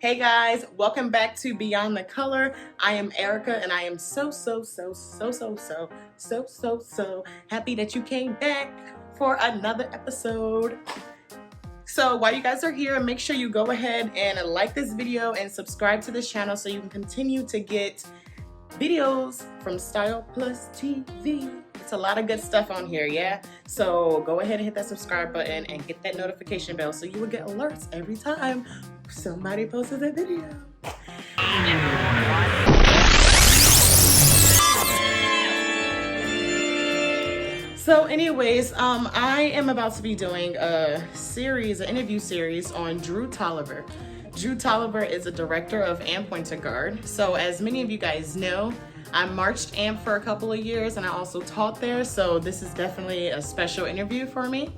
Hey guys, welcome back to Beyond the Color. I am Erika and I am so happy that you came back for another episode. So while you guys are here, make sure you go ahead and like this video and subscribe to this channel so you can continue to get videos from Style Plus TV. It's a lot of good stuff on here, yeah? So go ahead and hit that subscribe button and hit that notification bell so you will get alerts every time somebody posts a video. So anyways, I am about to be doing an interview series on Dreu Toliver. Dreu Toliver is a director of Amp Winterguard. So as many of you guys know, I marched AMP for a couple of years and I also taught there. So this is definitely a special interview for me.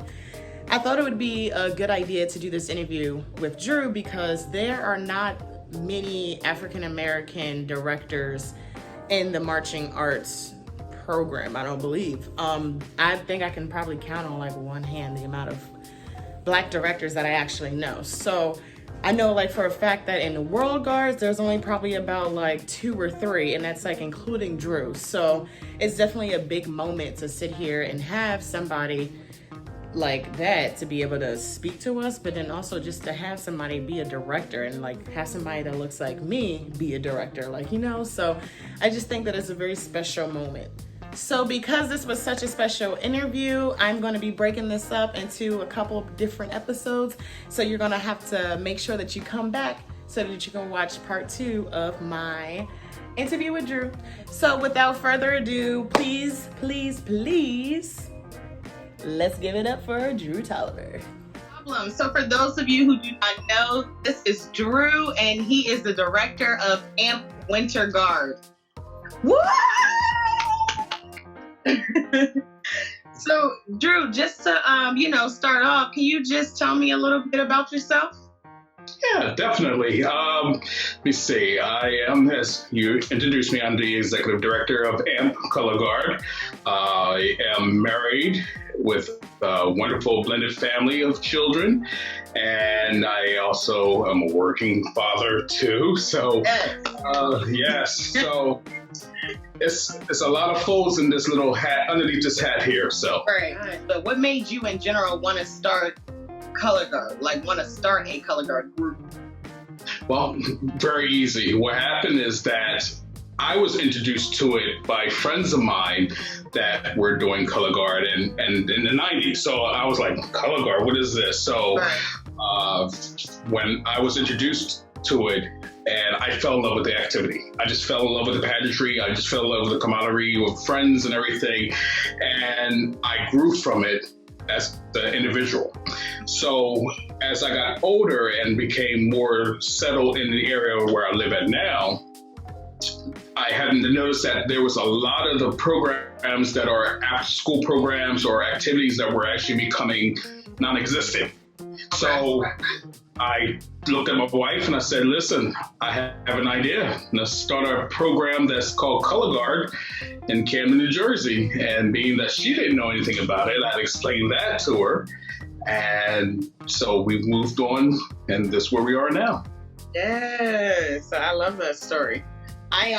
I thought it would be a good idea to do this interview with Dreu because there are not many African-American directors in the marching arts program, I don't believe. I think I can probably count on like one hand the amount of Black directors that I actually know. So I know like for a fact that in the World Guards, there's only probably about like 2 or 3, and that's like including Dreu. So it's definitely a big moment to sit here and have somebody like that to be able to speak to us, but then also just to have somebody be a director and like have somebody that looks like me be a director, like, you know. So I just think that it's a very special moment. So because this was such a special interview, I'm going to be breaking this up into a couple of different episodes. So you're going to have to make sure that you come back so that you can watch part 2 of my interview with Dreu. So without further ado, please, let's give it up for Dreu Toliver. So for those of you who do not know, this is Dreu and he is the director of Amp Winterguard. Woo! So Dreu, just to start off, can you just tell me a little bit about yourself? Yeah, definitely. Let me see. I am, as you introduced me, I'm the executive director of Amp Winterguard. I am married with a wonderful blended family of children, and I also am a working father too. So, yes. So it's a lot of folds in this little hat, underneath this hat here. So, right. But what made you in general want to start Color Guard, want to start a Color Guard group? Well, very easy. What happened is that I was introduced to it by friends of mine that were doing Color Guard and in the 90s. So I was like, Color Guard, what is this? So when I was introduced to it, and I fell in love with the activity. I just fell in love with the pageantry. I just fell in love with the camaraderie with friends and everything. And I grew from it as the individual. So as I got older and became more settled in the area where I live at now, I hadn't noticed that there was a lot of the programs that are after school programs or activities that were actually becoming non-existent. So I looked at my wife and I said, listen, I have an idea. Let's start a program that's called Color Guard in Camden, New Jersey. And being that she didn't know anything about it, I explained that to her. And so we moved on, and this is where we are now. Yes, I love that story. I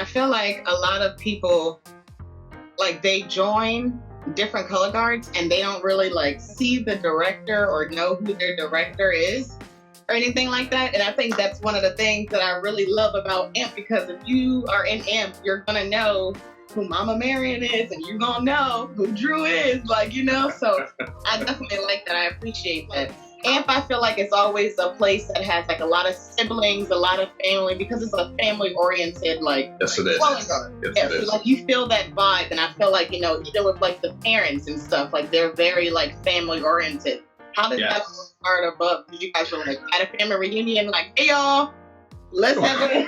feel like a lot of people, they join different Color Guards and they don't really see the director or know who their director is or anything like that. And I think that's one of the things that I really love about AMP, because if you are in AMP, you're gonna know who Mama Marion is and you're gonna know who Dreu is, so I definitely like that. I appreciate that. AMP, I feel like it's always a place that has a lot of siblings, a lot of family, because it's a family-oriented yes, it is. Yes, it is. So, you feel that vibe, and I feel like even with the parents and stuff, they're very family-oriented. How did that start above? Did you guys were at a family reunion, hey y'all, let's have a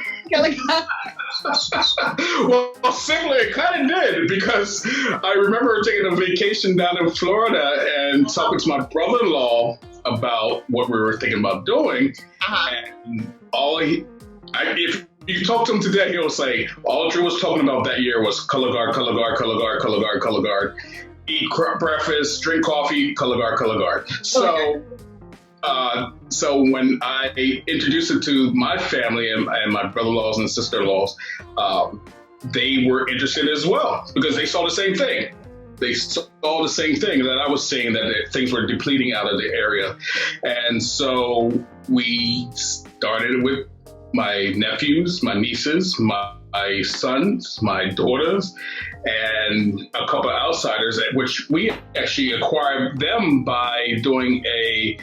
Well, similar, it kind of did, because I remember taking a vacation down in Florida and talking to my brother-in-law about what we were thinking about doing. And if you talk to him today, he'll say, all Dreu was talking about that year was Color Guard, Color Guard, Color Guard, Color Guard, Color Guard. Eat breakfast, drink coffee, Color Guard, Color Guard. So So when I introduced it to my family and my brother-in-laws and sister-in-laws, they were interested as well because they saw the same thing. They saw the same thing that I was seeing, that things were depleting out of the area. And so we started with my nephews, my nieces, my sons, my daughters, and a couple of outsiders, which we actually acquired them by doing a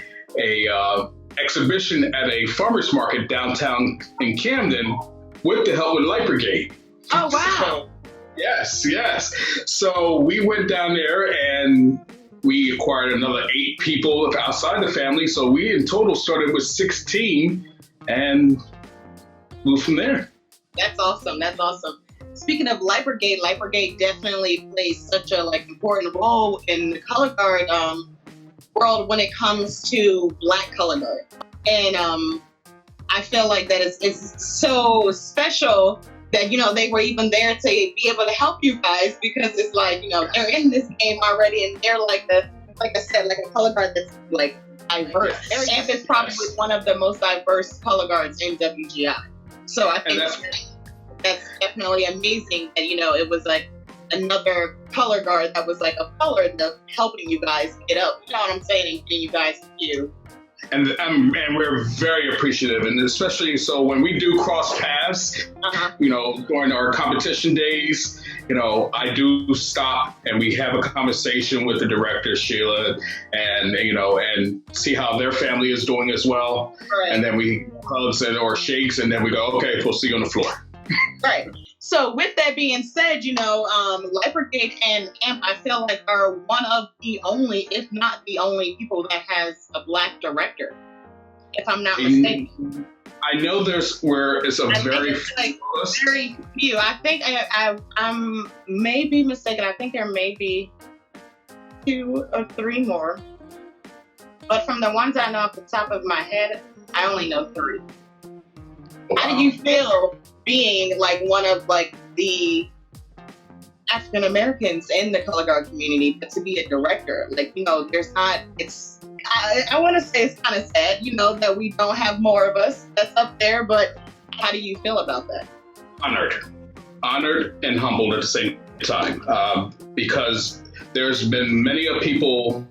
exhibition at a farmer's market downtown in Camden with the help with Light Brigade. Oh, wow. So, yes. So we went down there and we acquired another 8 people outside the family. So we in total started with 16 and moved from there. That's awesome. Speaking of Light Brigade definitely plays such a important role in the color guard world when it comes to Black color guard. And I feel like that is so special that, they were even there to be able to help you guys, because it's they're in this game already and they're like I said, a color guard that's diverse. Amp is probably one of the most diverse color guards in WGI. So I think that's definitely amazing that, it was another color guard that was a color that's helping you guys get up. You know what I'm saying? And getting you guys to do. And we're very appreciative, and especially so when we do cross paths, during our competition days, I do stop and we have a conversation with the director, Sheila, and see how their family is doing as well. Right. And then we hugs or shakes, and then we go, okay, we'll see you on the floor. Right. So with that being said, Light Brigade and Amp, I feel are one of the only, if not the only, people that has a Black director, if I'm not mistaken. I know it's very very few. I think I'm maybe mistaken. I think there may be 2 or 3 more, but from the ones I know off the top of my head, I only know 3. Wow. How do you feel being one of the African Americans in the color guard community, but to be a director? There's not, I want to say it's kind of sad, that we don't have more of us that's up there, but how do you feel about that? Honored and humbled at the same time, because there's been many people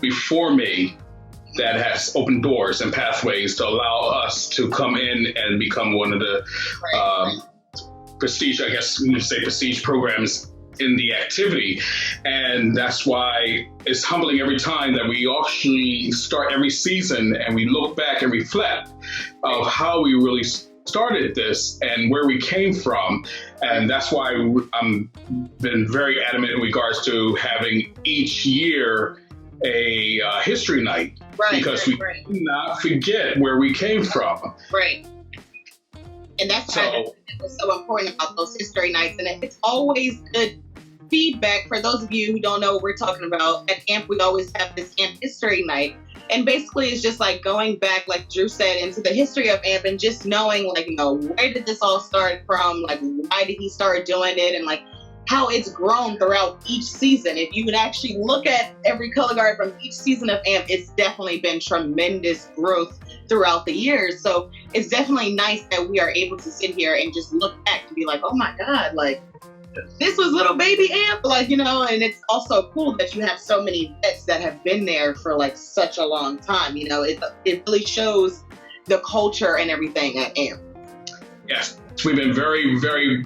before me that has opened doors and pathways to allow us to come in and become one of the prestige, I guess you say prestige programs in the activity. And that's why it's humbling every time that we actually start every season and we look back and reflect of how we really started this and where we came from. And that's why I'm been very adamant in regards to having each year a history night, because we do not forget where we came from. Right. And that's why what's so important about those history nights. And it's always good feedback for those of you who don't know what we're talking about. At Amp, we always have this Amp history night. And basically it's just going back, like Dreu said, into the history of Amp and just knowing, where did this all start from? Why did he start doing it? And how it's grown throughout each season. If you would actually look at every color guard from each season of Amp, it's definitely been tremendous growth throughout the years. So it's definitely nice that we are able to sit here and just look back and be oh my God, this was little baby Amp, and it's also cool that you have so many vets that have been there for such a long time. It really shows the culture and everything at Amp. Yes. We've been very, very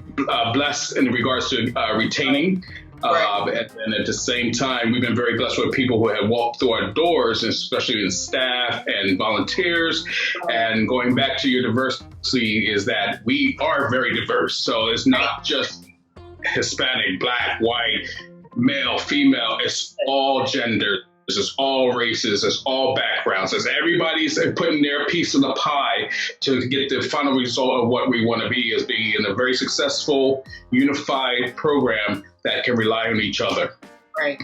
blessed in regards to retaining. And at the same time, we've been very blessed with people who have walked through our doors, especially in staff and volunteers. And going back to your diversity is that we are very diverse. So it's not just Hispanic, Black, white, male, female. It's all genders. It's all races, it's all backgrounds, it's everybody's putting their piece of the pie to get the final result of what we want to be, as being in a very successful, unified program that can rely on each other. Right.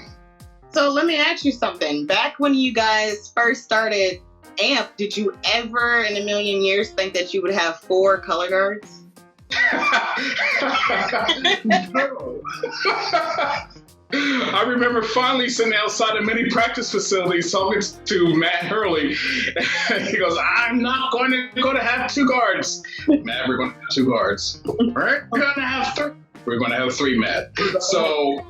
So let me ask you something. Back when you guys first started Amp, did you ever in a million years think that you would have 4 color guards? No. I remember finally sitting outside of many practice facilities talking to Matt Hurley. He goes, I'm not going to have 2 guards. Matt, we're going to have 2 guards. We're going to have 3. We're going to have 3, Matt. So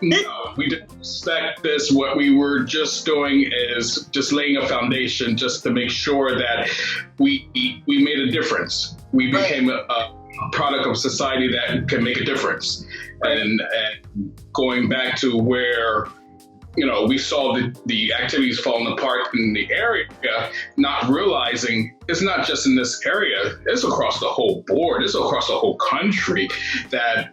no, we didn't expect this. What we were just doing is just laying a foundation just to make sure that we made a difference. We became a product of society that can make a difference. And going back to where, we saw the activities falling apart in the area, not realizing it's not just in this area, it's across the whole board, it's across the whole country that,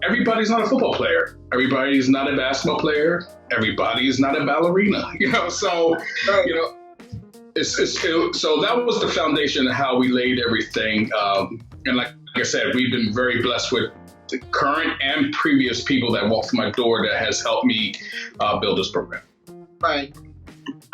everybody's not a football player. Everybody's not a basketball player. Everybody's not a ballerina, so, so that was the foundation of how we laid everything. And like I said, we've been very blessed with the current and previous people that walked through my door that has helped me build this program. Right.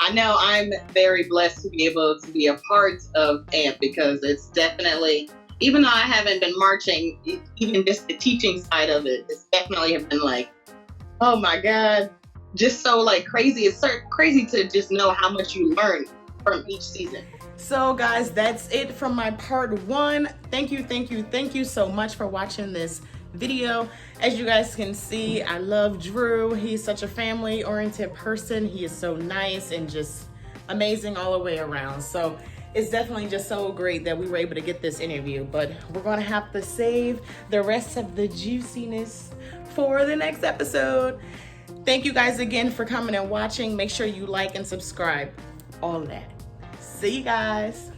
I know I'm very blessed to be able to be a part of AMP because it's definitely, even though I haven't been marching, even just the teaching side of it, it's definitely have been like, oh my God, just so like crazy. It's so crazy to just know how much you learn from each season. So guys, that's it from my part 1. Thank you so much for watching this video. As you guys can see, I love Dreu. He's such a family-oriented person. He is so nice and just amazing all the way around. So it's definitely just so great that we were able to get this interview, but we're gonna have to save the rest of the juiciness for the next episode. Thank you guys again for coming and watching. Make sure you like and subscribe. All of that. See you guys.